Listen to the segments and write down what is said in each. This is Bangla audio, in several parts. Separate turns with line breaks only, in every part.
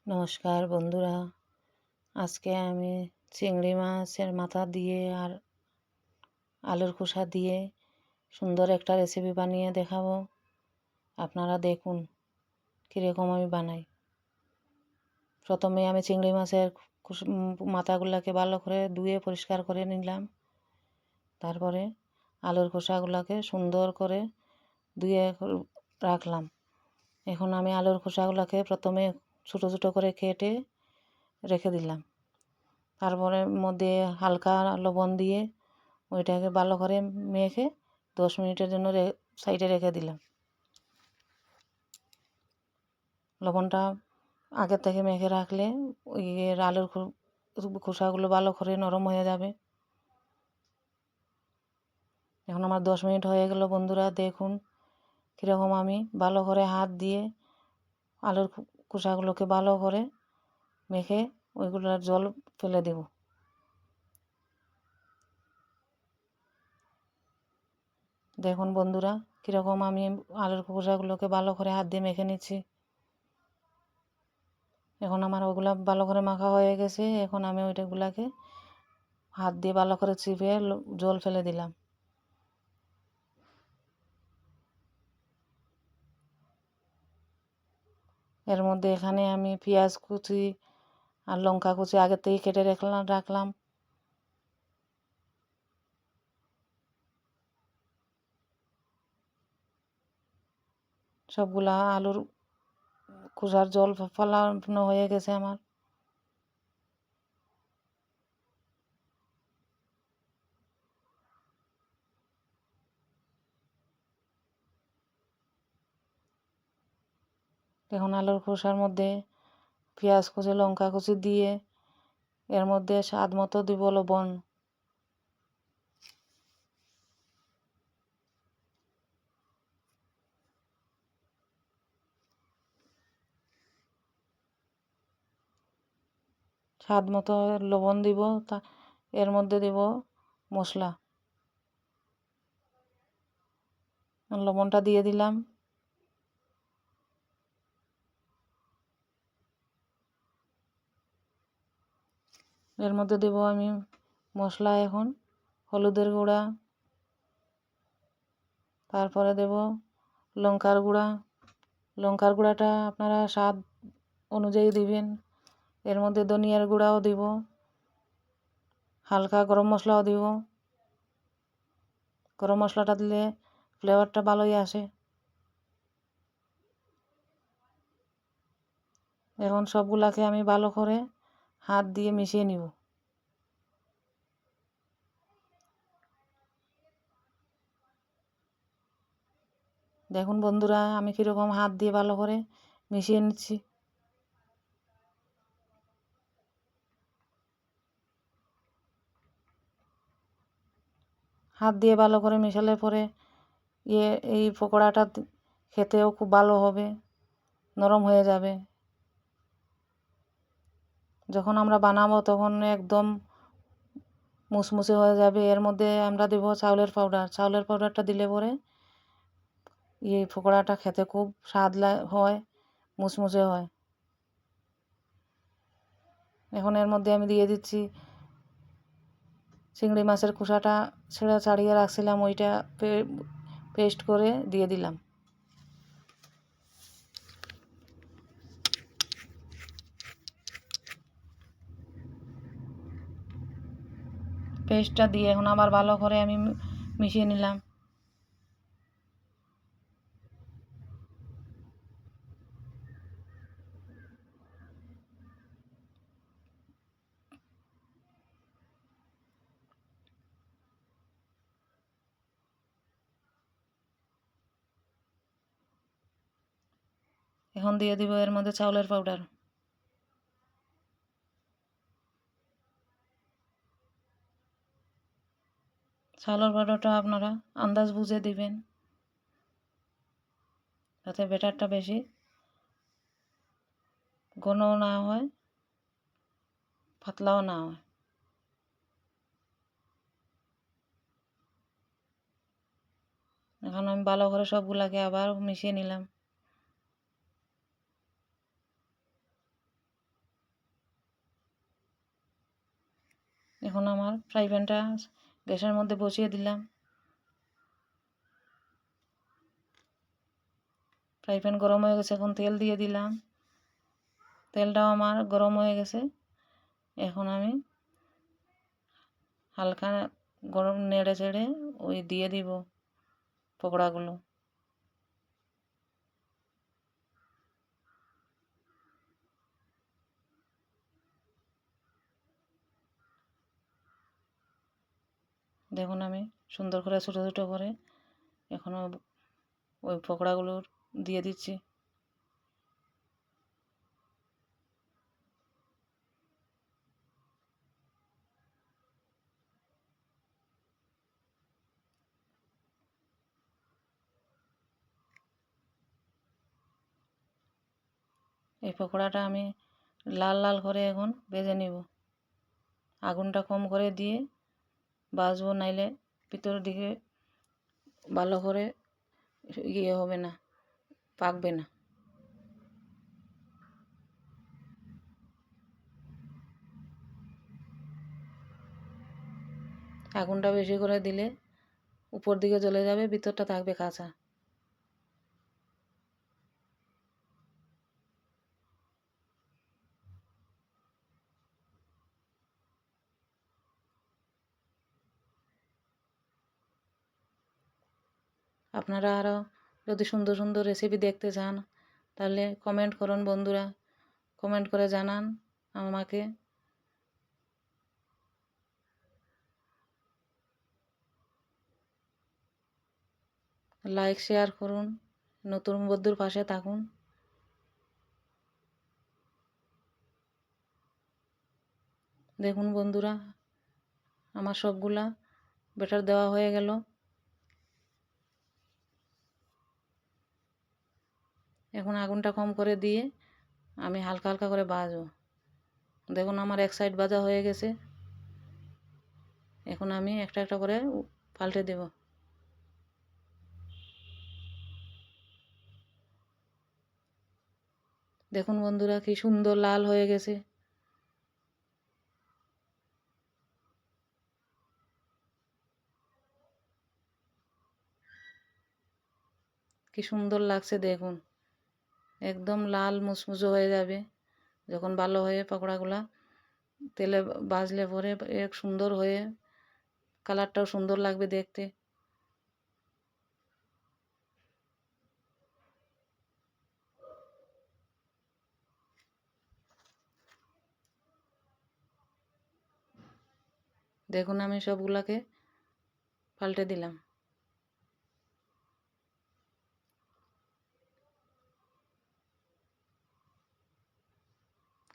নমস্কার বন্ধুরা, আজকে আমি চিংড়ি মাছের মাথা দিয়ে আর আলুর খোসা দিয়ে সুন্দর একটা রেসিপি বানিয়ে দেখাবো। আপনারা দেখুন কীরকম আমি বানাই। প্রথমে আমি চিংড়ি মাছের মাথাগুলোকে ভালো করে ধুয়ে পরিষ্কার করে নিলাম। তারপরে আলুর খোসাগুলোকে সুন্দর করে ধুয়ে রাখলাম। এখন আমি আলুর খোসাগুলোকে প্রথমে ছোটো ছোটো করে কেটে রেখে দিলাম। তারপরে মধ্যে হালকা লবণ দিয়ে ওইটাকে ভালো করে মেখে 10 মিনিটের জন্য সাইডে রেখে দিলাম। লবণটা আগে থেকে মেখে রাখলে ওই আলুর খোসাগুলো ভালো করে নরম হয়ে যাবে। এখন আমার 10 মিনিট হয়ে গেল বন্ধুরা, দেখুন কীরকম আমি ভালো করে হাত দিয়ে আলুর খোসাগুলোকে ভালো করে মেখে ওইগুলোর জল ফেলে দেব। দেখুন বন্ধুরা কীরকম আমি আলুর খোসাগুলোকে ভালো করে হাত দিয়ে মেখে নিচ্ছি। এখন আমার ওগুলা ভালো করে মাখা হয়ে গেছে। এখন আমি ওইটাগুলাকে হাত দিয়ে ভালো করে চিপে জল ফেলে দিলাম। এর মধ্যে এখানে আমি পেঁয়াজ কুচি আর লঙ্কা কুচি আগে থেকে কেটে রাখলাম। সবগুলা আলুর খোসার জল ফেলানো হয়ে গেছে আমার। এখন আলুর খোসার মধ্যে পেঁয়াজ কুচি লঙ্কা কুচি দিয়ে এর মধ্যে স্বাদ মতো দিব লবণ। স্বাদ মতো লবণ দিব। এর মধ্যে দিব মশলা। লবণটা দিয়ে দিলাম। এর মধ্যে দেব আমি মশলা, এখন হলুদের গুঁড়া, তারপরে দেব লঙ্কার গুঁড়া। লঙ্কার গুঁড়াটা আপনারা স্বাদ অনুযায়ী দিবেন। এর মধ্যে ধনিয়ার গুঁড়াও দিব, হালকা গরম মশলাও দিব। গরম মশলাটা দিলে ফ্লেভারটা ভালোই আসে। এখন সবগুলাকে আমি ভালো করে হাত দিয়ে মিশিয়ে নিব। দেখুন বন্ধুরা আমি কীরকম হাত দিয়ে ভালো করে মিশিয়ে নিচ্ছি। হাত দিয়ে ভালো করে মেশালে পরে এই পকোড়াটা খেতেও খুব ভালো হবে, নরম হয়ে যাবে। যখন আমরা বানাবো তখন একদম মুসমুসে হয়ে যাবে। এর মধ্যে আমরা দেব চাউলের পাউডার। চাউলের পাউডারটা দিলে পরে এই পকোড়াটা খেতে খুব স্বাদ হয়, মুসমুসে হয়। এখন এর মধ্যে আমি দিয়ে দিচ্ছি চিংড়ি মাছের খোসাটা ছাড়িয়ে রাখছিলাম, ওইটা পেস্ট করে দিয়ে দিলাম। পেস্টটা দিয়ে এখন আবার ভালো করে আমি মিশিয়ে নিলাম। এখন দিয়ে দিব এর মধ্যে চাউলের পাউডার। চাউলের পাউডারটা আপনারা আন্দাজ বুঝে দিবেন, যাতে ব্যাটারটা বেশি ঘনও না হয়, পাতলাও না হয়। এখন আমি ভালো করে সবগুলাকে আবার মিশিয়ে নিলাম। এখন আমার ফ্রাই প্যানটা গ্যাসের মধ্যে বসিয়ে দিলাম। ফ্রাই প্যান গরম হয়ে গেছে, এখন তেল দিয়ে দিলাম। তেলটাও আমার গরম হয়ে গেছে। এখন আমি হালকা গরম নেড়ে চেড়ে ওই দিয়ে দিব পকোড়াগুলো। দেখুন আমি সুন্দর করে ছোটো ছোটো করে এখনও ওই পকোড়াগুলো দিয়ে দিচ্ছি। এই পকোড়াটা আমি লাল লাল করে এখন ভেজে নিব। আগুনটা কম করে দিয়ে ভাজবো, নাইলে ভিতরের দিকে ভালো করে ইয়ে হবে না, পাকবে না। আগুনটা বেশি করে দিলে উপর দিকে জ্বলে যাবে, ভিতরটা থাকবে কাঁচা। আপনারা আরও যদি সুন্দর সুন্দর রেসিপি দেখতে চান তাহলে কমেন্ট করুন বন্ধুরা, কমেন্ট করে জানান আমাকে। লাইক শেয়ার করুন, নতুন বন্ধুর পাশে থাকুন। দেখুন বন্ধুরা, আমার সবগুলা ব্যাটার দেওয়া হয়ে গেল। এখন আগুনটা কম করে দিয়ে আমি হালকা হালকা করে ভাজবো। দেখুন আমার এক সাইড ভাজা হয়ে গেছে। এখন আমি একটা একটা করে পাল্টে দেব। দেখুন বন্ধুরা কি সুন্দর লাল হয়ে গেছে। কি সুন্দর লাগছে দেখুন, একদম লাল মুচমুচে হয়ে যাবে যখন ভালো হয়ে পকোড়াগুলা তেলে ভাজলে পরে এক সুন্দর হয়ে কালারটাও সুন্দর লাগবে দেখতে। দেখুন আমি সবগুলাকে পাল্টে দিলাম।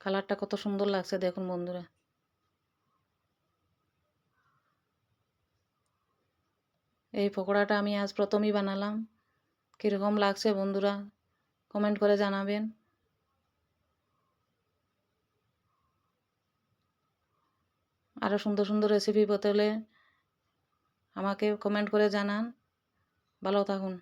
কালারটা কত সুন্দর লাগছে দেখুন বন্ধুরা। এই পকোড়াটা আমি আজ প্রথমই বানালাম। কীরকম লাগছে বন্ধুরা কমেন্ট করে জানাবেন। আরও সুন্দর সুন্দর রেসিপি পেতে হলে আমাকে কমেন্ট করে জানান। ভালো থাকুন।